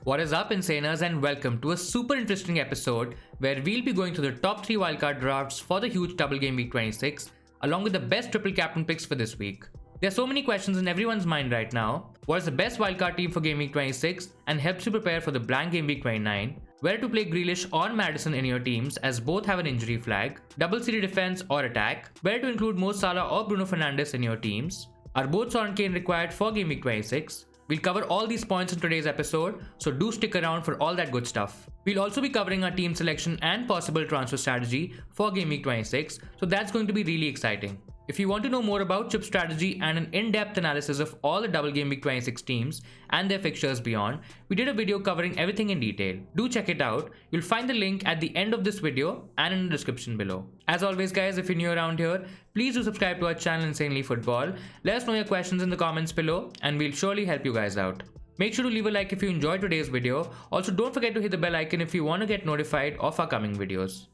What is up, Insaners, and welcome to a super interesting episode where we'll be going through the top 3 wildcard drafts for the huge double game week 26, along with the best triple captain picks for this week. There are so many questions in everyone's mind right now. What is the best wildcard team for game week 26 and helps you prepare for the blank game week 29? Where to play Grealish or Maddison in your teams as both have an injury flag? Double city defense or attack? Where to include Mo Salah or Bruno Fernandes in your teams? Are both Son and Kane required for game week 26? We'll cover all these points in today's episode, so do stick around for all that good stuff. We'll also be covering our team selection and possible transfer strategy for Game Week 26, so that's going to be really exciting. If you want to know more about chip strategy and an in-depth analysis of all the double Game Week 26 teams and their fixtures beyond, we did a video covering everything in detail. Do check it out. You'll find the link at the end of this video and in the description below. As always guys, if you're new around here, please do subscribe to our channel Insanely Football. Let us know your questions in the comments below and we'll surely help you guys out. Make sure to leave a like if you enjoyed today's video. Also don't forget to hit the bell icon if you want to get notified of our coming videos.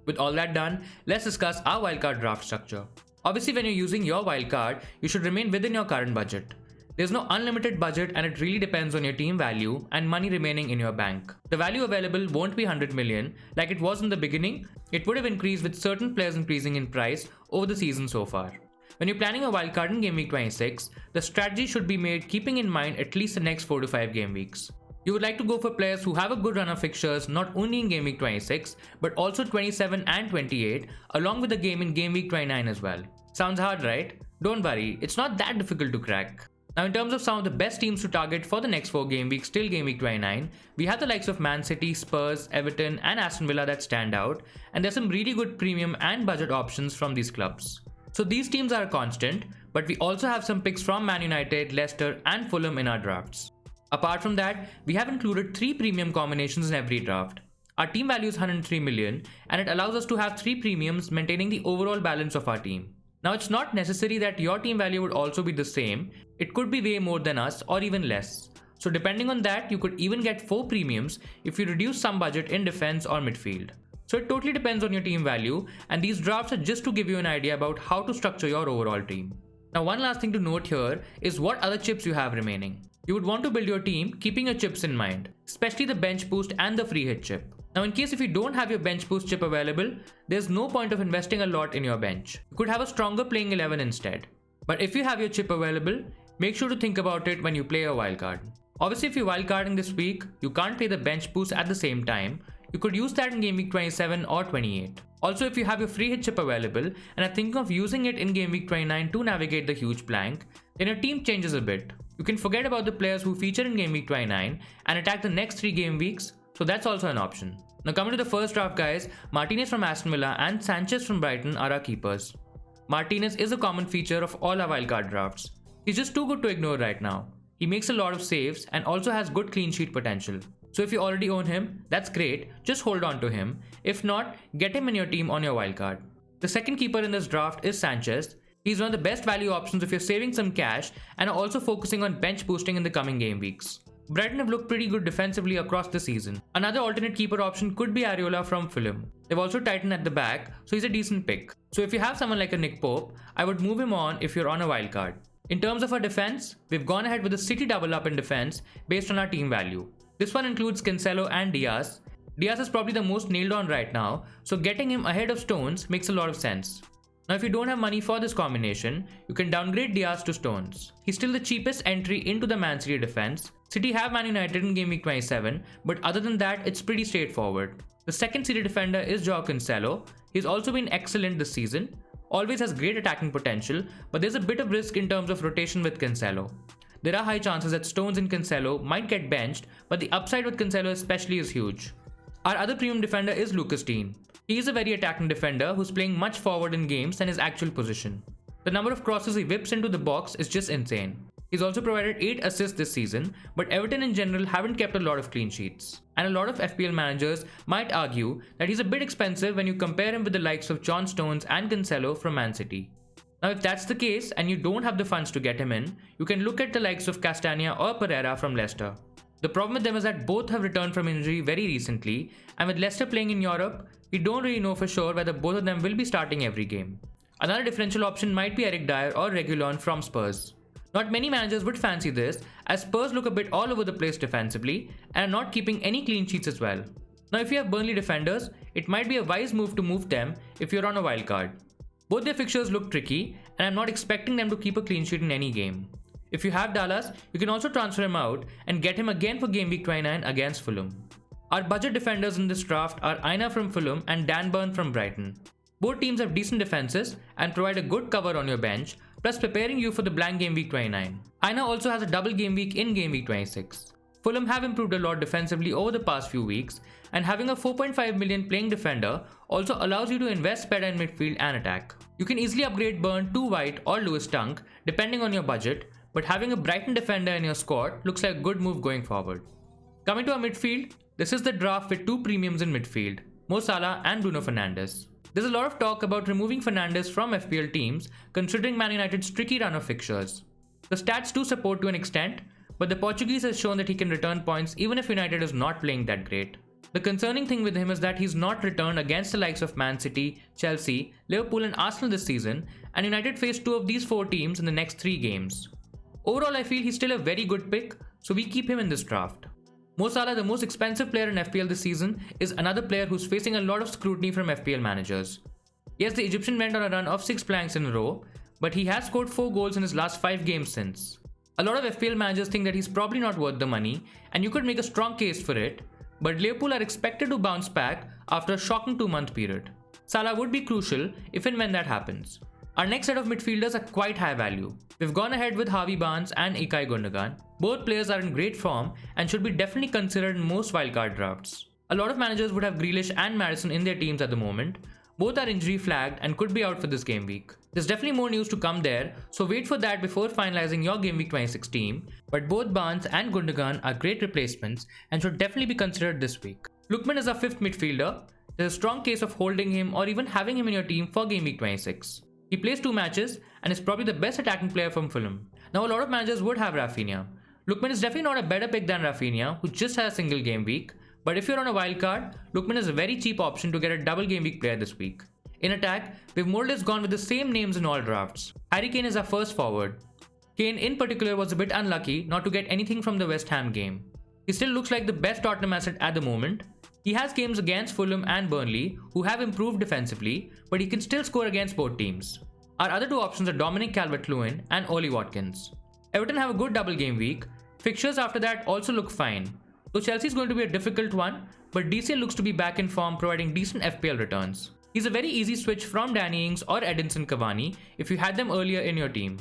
With all that done, let's discuss our wildcard draft structure. Obviously, when you're using your wildcard, you should remain within your current budget. There's no unlimited budget and it really depends on your team value and money remaining in your bank. The value available won't be 100 million like it was in the beginning. It would have increased with certain players increasing in price over the season so far. When you're planning a wildcard in Game Week 26, the strategy should be made keeping in mind at least the next 4 to 5 game weeks. You would like to go for players who have a good run of fixtures not only in Game Week 26 but also 27 and 28 along with a game in Game Week 29 as well. Sounds hard, right? Don't worry, it's not that difficult to crack. Now in terms of some of the best teams to target for the next 4 game weeks till Game Week 29, we have the likes of Man City, Spurs, Everton and Aston Villa that stand out, and there's some really good premium and budget options from these clubs. So these teams are a constant, but we also have some picks from Man United, Leicester and Fulham in our drafts. Apart from that, we have included 3 premium combinations in every draft. Our team value is 103 million and it allows us to have 3 premiums maintaining the overall balance of our team. Now it's not necessary that your team value would also be the same, it could be way more than us or even less. So depending on that, you could even get 4 premiums if you reduce some budget in defense or midfield. So it totally depends on your team value, and these drafts are just to give you an idea about how to structure your overall team. Now one last thing to note here is what other chips you have remaining. You would want to build your team keeping your chips in mind, especially the bench boost and the free hit chip. Now in case if you don't have your bench boost chip available, there's no point of investing a lot in your bench. You could have a stronger playing 11 instead. But if you have your chip available, make sure to think about it when you play a wildcard. Obviously if you're wildcarding this week, you can't play the bench boost at the same time. You could use that in game week 27 or 28. Also if you have your free hit chip available and are thinking of using it in game week 29 to navigate the huge blank, then your team changes a bit. You can forget about the players who feature in game week 29 and attack the next 3 game weeks, so that's also an option. Now coming to the first draft guys, Martinez from Aston Villa and Sanchez from Brighton are our keepers. Martinez is a common feature of all our wildcard drafts. He's just too good to ignore right now. He makes a lot of saves and also has good clean sheet potential. So if you already own him, that's great, just hold on to him. If not, get him in your team on your wildcard. The second keeper in this draft is Sanchez. He's one of the best value options if you're saving some cash and are also focusing on bench boosting in the coming game weeks. Brighton have looked pretty good defensively across the season. Another alternate keeper option could be Areola from Fulham. They've also tightened at the back, so he's a decent pick. So if you have someone like a Nick Pope, I would move him on if you're on a wildcard. In terms of our defense, we've gone ahead with a City double up in defense based on our team value. This one includes Cancelo and Diaz. Diaz is probably the most nailed on right now, so getting him ahead of Stones makes a lot of sense. Now if you don't have money for this combination, you can downgrade Diaz to Stones. He's still the cheapest entry into the Man City defense. City have Man United in game week 27, but other than that, it's pretty straightforward. The second City defender is Joao Cancelo. He's also been excellent this season. Always has great attacking potential, but there's a bit of risk in terms of rotation with Cancelo. There are high chances that Stones and Cancelo might get benched, but the upside with Cancelo especially is huge. Our other premium defender is Lucas Digne. He is a very attacking defender who's playing much forward in games than his actual position. The number of crosses he whips into the box is just insane. He's also provided 8 assists this season, but Everton in general haven't kept a lot of clean sheets. And a lot of FPL managers might argue that he's a bit expensive when you compare him with the likes of John Stones and Cancelo from Man City. Now if that's the case and you don't have the funds to get him in, you can look at the likes of Castagna or Pereira from Leicester. The problem with them is that both have returned from injury very recently, and with Leicester playing in Europe, we don't really know for sure whether both of them will be starting every game. Another differential option might be Eric Dyer or Reguilon from Spurs. Not many managers would fancy this, as Spurs look a bit all over the place defensively and are not keeping any clean sheets as well. Now if you have Burnley defenders, it might be a wise move to move them if you're on a wildcard. Both their fixtures look tricky, and I'm not expecting them to keep a clean sheet in any game. If you have Dallas, you can also transfer him out and get him again for Game Week 29 against Fulham. Our budget defenders in this draft are Aina from Fulham and Dan Burn from Brighton. Both teams have decent defenses and provide a good cover on your bench, plus preparing you for the blank Game Week 29. Aina also has a double game week in Game Week 26. Fulham have improved a lot defensively over the past few weeks, and having a 4.5 million playing defender also allows you to invest better in midfield and attack. You can easily upgrade Burn to White or Lewis Dunk depending on your budget, but having a Brighton defender in your squad looks like a good move going forward. Coming to our midfield, this is the draft with two premiums in midfield, Mo Salah and Bruno Fernandes. There's a lot of talk about removing Fernandes from FPL teams considering Man United's tricky run of fixtures. The stats do support to an extent, but the Portuguese has shown that he can return points even if United is not playing that great. The concerning thing with him is that he's not returned against the likes of Man City, Chelsea, Liverpool and Arsenal this season, and United face two of these four teams in the next 3 games. Overall, I feel he's still a very good pick, so we keep him in this draft. Mo Salah, the most expensive player in FPL this season, is another player who's facing a lot of scrutiny from FPL managers. Yes, the Egyptian went on a run of 6 blanks in a row, but he has scored 4 goals in his last 5 games since. A lot of FPL managers think that he's probably not worth the money, and you could make a strong case for it, but Liverpool are expected to bounce back after a shocking 2-month period. Salah would be crucial if and when that happens. Our next set of midfielders are quite high value. We've gone ahead with Harvey Barnes and Ilkay Gundogan. Both players are in great form and should be definitely considered in most wildcard drafts. A lot of managers would have Grealish and Maddison in their teams at the moment. Both are injury flagged and could be out for this game week. There's definitely more news to come there, so wait for that before finalizing your Game Week 26 team, but both Barnes and Gundogan are great replacements and should definitely be considered this week. Lookman is our 5th midfielder. There's a strong case of holding him or even having him in your team for Game Week 26. He plays 2 matches and is probably the best attacking player from Fulham. Now a lot of managers would have Rafinha. Lookman is definitely not a better pick than Rafinha, who just has a single game week, but if you're on a wildcard, Lookman is a very cheap option to get a double game week player this week. In attack, we've more or less gone with the same names in all drafts. Harry Kane is our first forward. Kane in particular was a bit unlucky not to get anything from the West Ham game. He still looks like the best Tottenham asset at the moment. He has games against Fulham and Burnley, who have improved defensively, but he can still score against both teams. Our other 2 options are Dominic Calvert-Lewin and Ollie Watkins. Everton have a good double game week. Fixtures after that also look fine. Though Chelsea is going to be a difficult one, but DCL looks to be back in form, providing decent FPL returns. He's a very easy switch from Danny Ings or Edinson Cavani if you had them earlier in your team.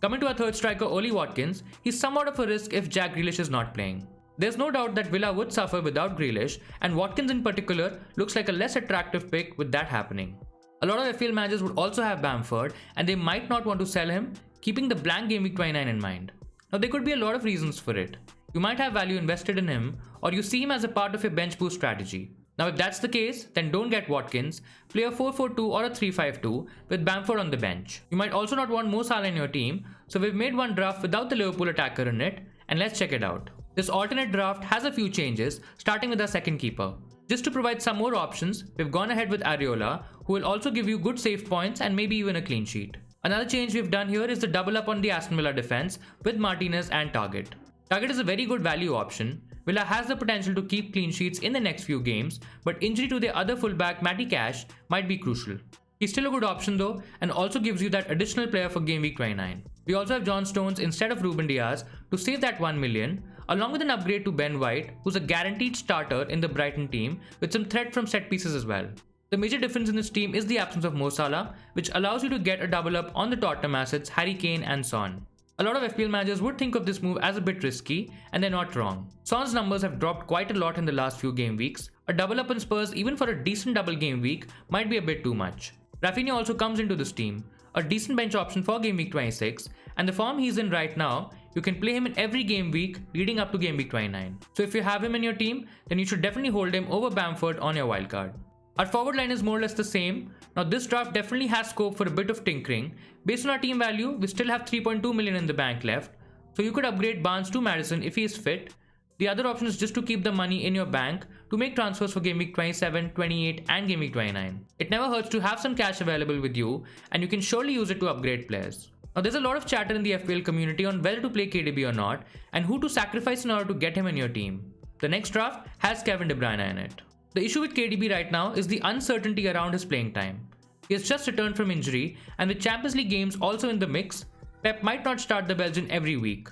Coming to our third striker, Ollie Watkins, he's somewhat of a risk if Jack Grealish is not playing. There's no doubt that Villa would suffer without Grealish, and Watkins in particular looks like a less attractive pick with that happening. A lot of FPL managers would also have Bamford, and they might not want to sell him, keeping the blank Game Week 29 in mind. Now there could be a lot of reasons for it. You might have value invested in him, or you see him as a part of your bench boost strategy. Now if that's the case, then don't get Watkins, play a 4-4-2 or a 3-5-2 with Bamford on the bench. You might also not want Mo Salah in your team, so we've made one draft without the Liverpool attacker in it, and let's check it out. This alternate draft has a few changes, starting with our second keeper. Just to provide some more options, we've gone ahead with Areola, who will also give you good save points and maybe even a clean sheet. Another change we've done here is the double up on the Aston Villa defense with Martinez and Targett. Targett is a very good value option. Villa has the potential to keep clean sheets in the next few games, but injury to their other fullback Matty Cash might be crucial. He's still a good option though, and also gives you that additional player for Game Week 29. We also have John Stones instead of Ruben Diaz to save that 1 million, along with an upgrade to Ben White, who's a guaranteed starter in the Brighton team with some threat from set pieces as well. The major difference in this team is the absence of Mo Salah, which allows you to get a double up on the Tottenham assets Harry Kane and Son. A lot of FPL managers would think of this move as a bit risky, and they're not wrong. Son's numbers have dropped quite a lot in the last few game weeks. A double up on Spurs even for a decent double game week might be a bit too much. Rafinha also comes into this team, a decent bench option for Game Week 26, and the form he's in right now, you can play him in every game week leading up to Game Week 29. So if you have him in your team, then you should definitely hold him over Bamford on your wildcard. Our forward line is more or less the same. Now this draft definitely has scope for a bit of tinkering. Based on our team value, we still have 3.2 million in the bank left, so you could upgrade Barnes to Maddison if he is fit. The other option is just to keep the money in your bank to make transfers for Game Week 27, 28 and Game Week 29. It never hurts to have some cash available with you, and you can surely use it to upgrade players. Now there's a lot of chatter in the FPL community on whether to play KDB or not, and who to sacrifice in order to get him in your team. The next draft has Kevin De Bruyne in it. The issue with KDB right now is the uncertainty around his playing time. He has just returned from injury, and with Champions League games also in the mix, Pep might not start the Belgian every week.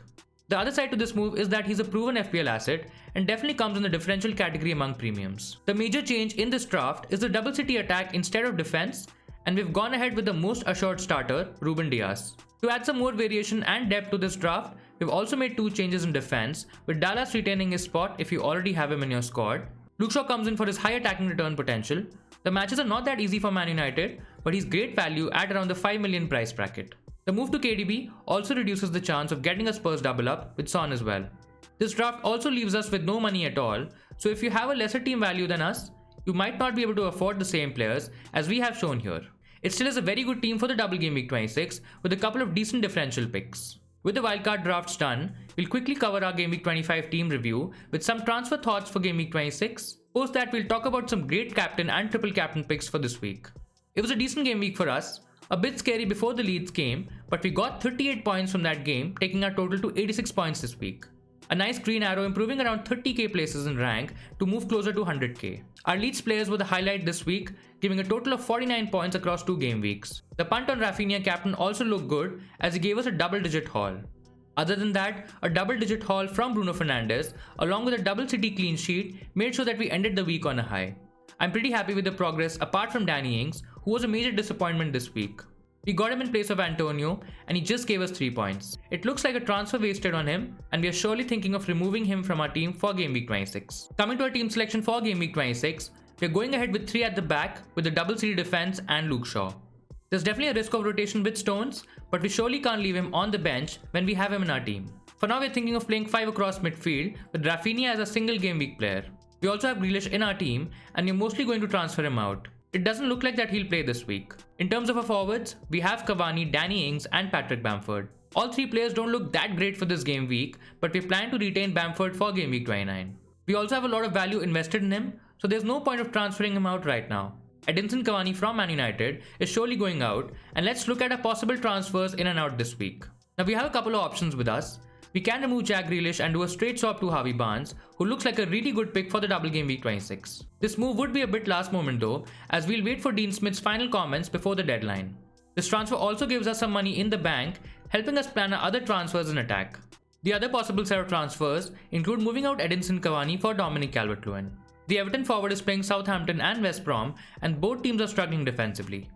The other side to this move is that he's a proven FPL asset and definitely comes in the differential category among premiums. The major change in this draft is the double city attack instead of defense, and we've gone ahead with the most assured starter, Ruben Dias. To add some more variation and depth to this draft, we've also made 2 changes in defense, with Dallas retaining his spot if you already have him in your squad. Luke Shaw comes in for his high attacking return potential. The matches are not that easy for Man United, but he's great value at around the 5 million price bracket. The move to KDB also reduces the chance of getting a Spurs double up with Son as well. This draft also leaves us with no money at all, so if you have a lesser team value than us, you might not be able to afford the same players as we have shown here. It still is a very good team for the double game week 26 with a couple of decent differential picks. With the wildcard drafts done, we'll quickly cover our Game Week 25 team review with some transfer thoughts for Game Week 26. Post that, we'll talk about some great captain and triple captain picks for this week. It was a decent game week for us, a bit scary before the Leeds game, but we got 38 points from that game, taking our total to 86 points this week. A nice green arrow improving around 30k places in rank to move closer to 100k. Our Leeds players were the highlight this week, giving a total of 49 points across 2 game weeks. The punt on Rafinha captain also looked good as he gave us a double-digit haul. Other than that, a double-digit haul from Bruno Fernandes, along with a double city clean sheet, made sure that we ended the week on a high. I'm pretty happy with the progress apart from Danny Ings, who was a major disappointment this week. We got him in place of Antonio, and he just gave us 3 points. It looks like a transfer wasted on him, and we are surely thinking of removing him from our team for Game Week 26. Coming to our team selection for Game Week 26, we're going ahead with 3 at the back with the double city defense and Luke Shaw. There's definitely a risk of rotation with Stones, but we surely can't leave him on the bench when we have him in our team. For now, we're thinking of playing 5 across midfield with Rafinha as a single game week player. We also have Grealish in our team, and we're mostly going to transfer him out. It doesn't look like that he'll play this week. In terms of our forwards, we have Cavani, Danny Ings and Patrick Bamford. All 3 players don't look that great for this game week, but we plan to retain Bamford for Game Week 29. We also have a lot of value invested in him, so there's no point of transferring him out right now. Edinson Cavani from Man United is surely going out, and let's look at our possible transfers in and out this week. Now we have a couple of options with us. We can remove Jack Grealish and do a straight swap to Harvey Barnes, who looks like a really good pick for the double game week 26. This move would be a bit last moment though, as we'll wait for Dean Smith's final comments before the deadline. This transfer also gives us some money in the bank, helping us plan our other transfers in attack. The other possible set of transfers include moving out Edinson Cavani for Dominic Calvert-Lewin. The Everton forward is playing Southampton and West Brom, and both teams are struggling defensively.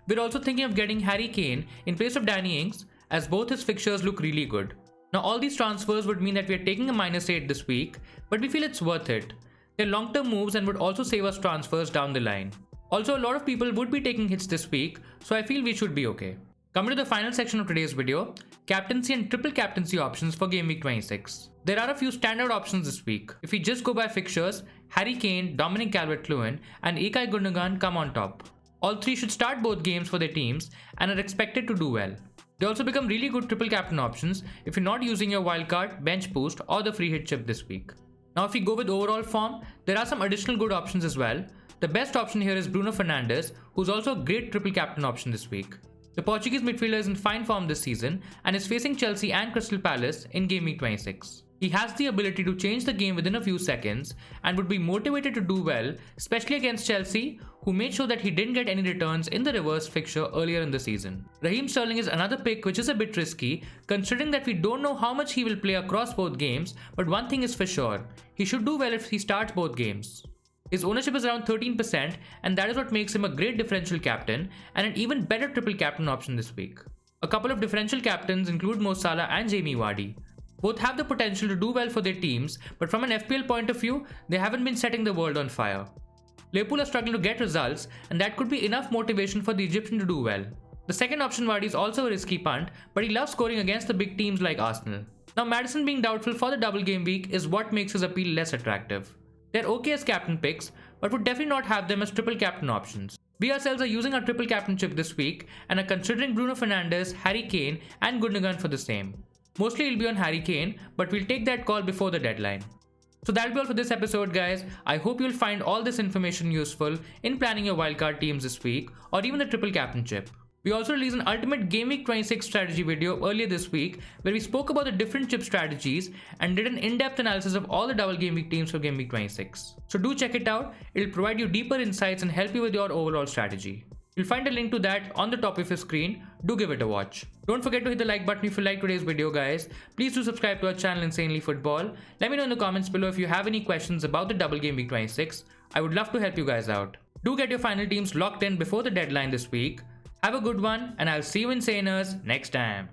We're also thinking of getting Harry Kane in place of Danny Ings, as both his fixtures look really good. Now all these transfers would mean that we are taking a -8 this week, but we feel it's worth it. They're long-term moves and would also save us transfers down the line. Also, a lot of people would be taking hits this week, so I feel we should be okay. Coming to the final section of today's video, captaincy and triple captaincy options for Game Week 26. There are a few standout options this week. If we just go by fixtures, Harry Kane, Dominic Calvert-Lewin and Ilkay Gundogan come on top. All 3 should start both games for their teams and are expected to do well. They also become really good triple captain options if you're not using your wildcard, bench boost or the free hit chip this week. Now if we go with overall form, there are some additional good options as well. The best option here is Bruno Fernandes, who's also a great triple captain option this week. The Portuguese midfielder is in fine form this season and is facing Chelsea and Crystal Palace in Game Week 26. He has the ability to change the game within a few seconds and would be motivated to do well, especially against Chelsea, who made sure that he didn't get any returns in the reverse fixture earlier in the season. Raheem Sterling is another pick which is a bit risky, considering that we don't know how much he will play across both games, but one thing is for sure, he should do well if he starts both games. His ownership is around 13%, and that is what makes him a great differential captain and an even better triple captain option this week. A couple of differential captains include Mo Salah and Jamie Vardy. Both have the potential to do well for their teams, but from an FPL point of view, they haven't been setting the world on fire. Liverpool are struggling to get results, and that could be enough motivation for the Egyptian to do well. The second option, Vardy, is also a risky punt, but he loves scoring against the big teams like Arsenal. Now Maddison being doubtful for the double game week is what makes his appeal less attractive. They're okay as captain picks, but would definitely not have them as triple captain options. We ourselves are using our triple captain chip this week and are considering Bruno Fernandes, Harry Kane and Gundogan for the same. Mostly it'll be on Harry Kane, but we'll take that call before the deadline. So that'll be all for this episode, guys. I hope you'll find all this information useful in planning your wildcard teams this week or even the triple captainship. We also released an ultimate Game Week 26 strategy video earlier this week where we spoke about the different chip strategies and did an in-depth analysis of all the double Game Week teams for Game Week 26. So do check it out. It'll provide you deeper insights and help you with your overall strategy. You'll find a link to that on the top of your screen. Do give it a watch. Don't forget to hit the like button if you like today's video, guys. Please do subscribe to our channel Insanely Football. Let me know in the comments below if you have any questions about the double Game Week 26. I would love to help you guys out. Do get your final teams locked in before the deadline this week. Have a good one, and I'll see you Insaners next time.